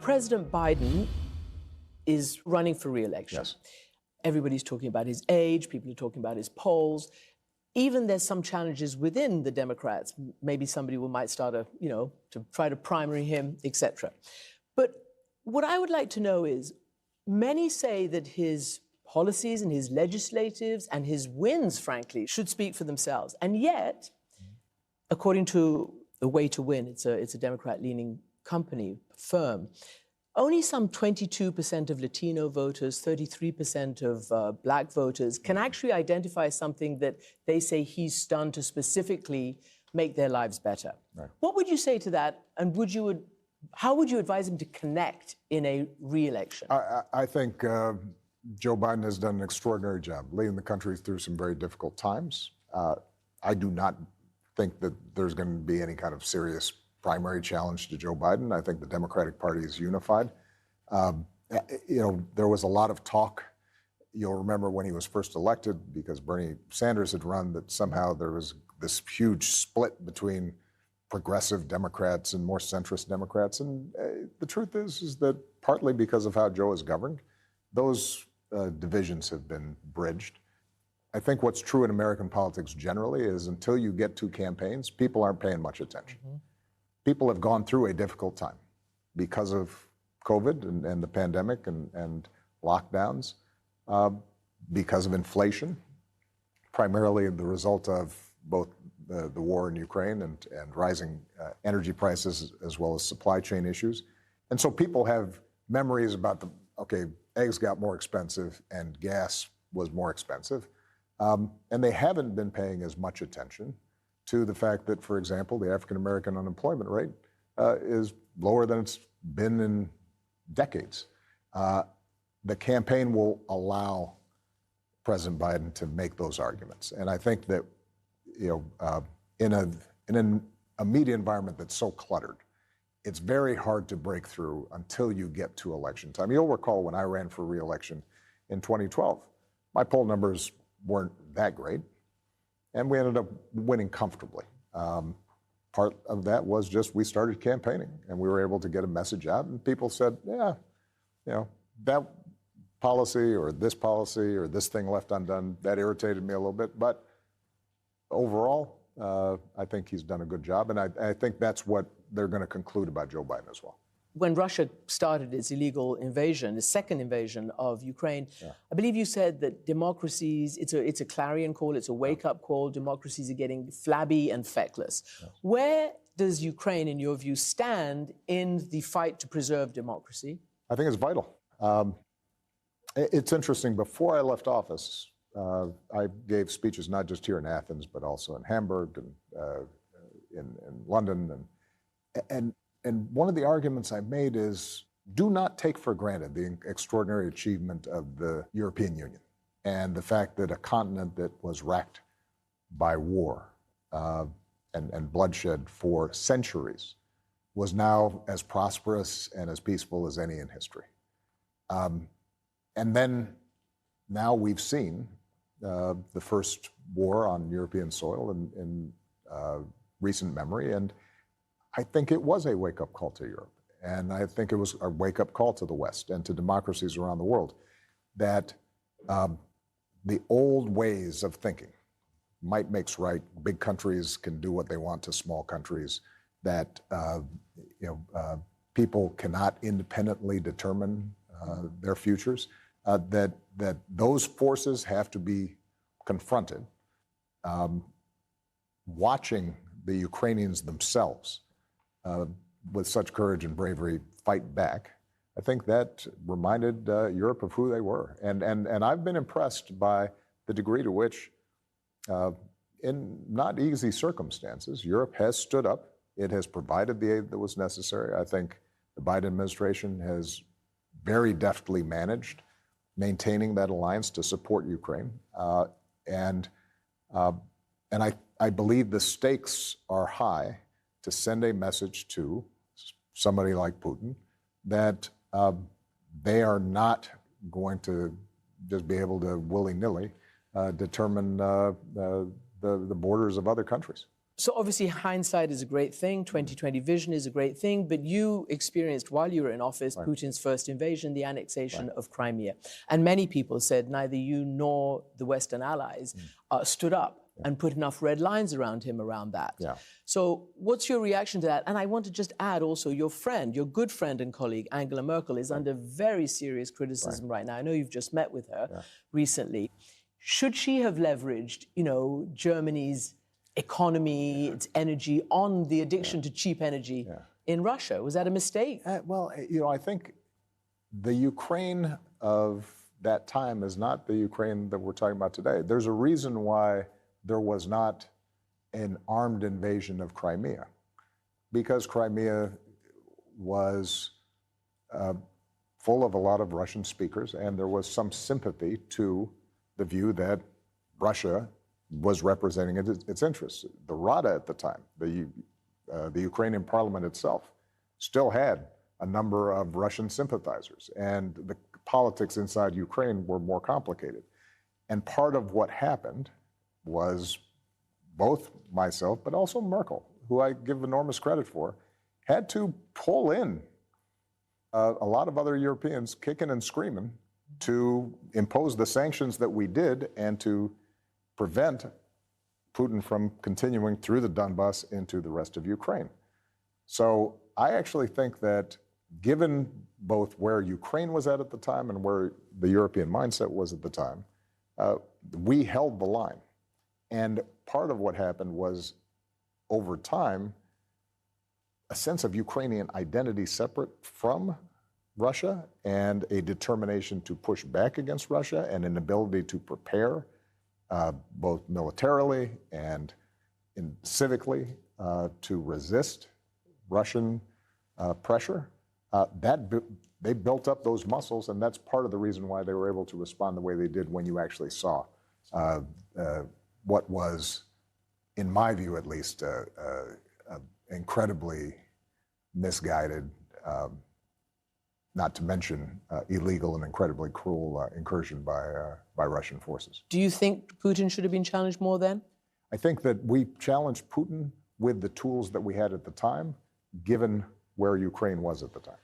President Biden is running for re-election. Yes. Everybody's talking about his age, people are talking about his polls. Even there's some challenges within the Democrats. Maybe somebody might start to try to primary him, etc. But what I would like to know is, many say that his policies and his legislatives and his wins, frankly, should speak for themselves. And yet, according to The Way to Win, it's a Democrat-leaning firm, only some 22% of Latino voters, 33% of black voters can actually identify something that they say he's done to specifically make their lives better. Right. What would you say to that? And how would you advise him to connect in a re-election? I think Joe Biden has done an extraordinary job leading the country through some very difficult times. I do not think that there's going to be any kind of serious primary challenge to Joe Biden. I think the Democratic Party is unified. There was a lot of talk. You'll remember when he was first elected, because Bernie Sanders had run, that somehow there was this huge split between progressive Democrats and more centrist Democrats. And the truth is that partly because of how Joe is governed, those divisions have been bridged. I think what's true in American politics generally is until you get to campaigns, people aren't paying much attention. Mm-hmm. People have gone through a difficult time because of COVID and the pandemic and lockdowns, because of inflation, primarily the result of both the war in Ukraine and rising energy prices, as well as supply chain issues. And so people have memories about eggs got more expensive and gas was more expensive. And they haven't been paying as much attention to the fact that, for example, the African-American unemployment rate is lower than it's been in decades. The campaign will allow President Biden to make those arguments. And I think that, in a media environment that's so cluttered, it's very hard to break through until you get to election time. You'll recall when I ran for re-election in 2012, my poll numbers weren't that great, and we ended up winning comfortably. Part of that was just we started campaigning, and we were able to get a message out, and people said, that policy or this thing left undone, that irritated me a little bit. But overall, I think he's done a good job, and I think that's what they're going to conclude about Joe Biden as well. When Russia started its illegal invasion, the second invasion of Ukraine, I believe you said that democracies, it's a clarion call, it's a wake-up call, democracies are getting flabby and feckless. Yes. Where does Ukraine, in your view, stand in the fight to preserve democracy? I think it's vital. It's interesting, before I left office, I gave speeches not just here in Athens, but also in Hamburg and in London. And one of the arguments I made is, do not take for granted the extraordinary achievement of the European Union and the fact that a continent that was racked by war and bloodshed for centuries was now as prosperous and as peaceful as any in history. And then now we've seen the first war on European soil in recent memory, and I think it was a wake-up call to Europe, and I think it was a wake-up call to the West and to democracies around the world, that the old ways of thinking, might makes right, big countries can do what they want to small countries, that people cannot independently determine their futures, that those forces have to be confronted. Watching the Ukrainians themselves with such courage and bravery fight back, I think that reminded Europe of who they were. And I've been impressed by the degree to which, in not easy circumstances, Europe has stood up. It has provided the aid that was necessary. I think the Biden administration has very deftly managed maintaining that alliance to support Ukraine. And I believe the stakes are high to send a message to somebody like Putin that they are not going to just be able to willy-nilly determine the borders of other countries. So obviously hindsight is a great thing, 2020 vision is a great thing, but you experienced while you were in office Putin's first invasion, the annexation of Crimea. And many people said neither you nor the Western allies stood up and put enough red lines around him around that. Yeah. So what's your reaction to that? And I want to just add also your friend, your good friend and colleague, Angela Merkel, is under very serious criticism right now. I know you've just met with her recently. Should she have leveraged, Germany's economy, its energy on the addiction to cheap energy in Russia? Was that a mistake? Well, I think the Ukraine of that time is not the Ukraine that we're talking about today. There's a reason why there was not an armed invasion of Crimea, because Crimea was full of a lot of Russian speakers, and there was some sympathy to the view that Russia was representing its interests. The Rada at the time, the Ukrainian parliament itself, still had a number of Russian sympathizers, and the politics inside Ukraine were more complicated. And part of what happened was both myself, but also Merkel, who I give enormous credit for, had to pull in a lot of other Europeans kicking and screaming to impose the sanctions that we did and to prevent Putin from continuing through the Donbass into the rest of Ukraine. So I actually think that given both where Ukraine was at the time and where the European mindset was at the time, we held the line. And part of what happened was, over time, a sense of Ukrainian identity separate from Russia and a determination to push back against Russia and an ability to prepare both militarily and civically to resist Russian pressure. They built up those muscles, and that's part of the reason why they were able to respond the way they did when you actually saw what was, in my view at least, incredibly misguided, not to mention illegal and incredibly cruel incursion by Russian forces. Do you think Putin should have been challenged more then? I think that we challenged Putin with the tools that we had at the time, given where Ukraine was at the time.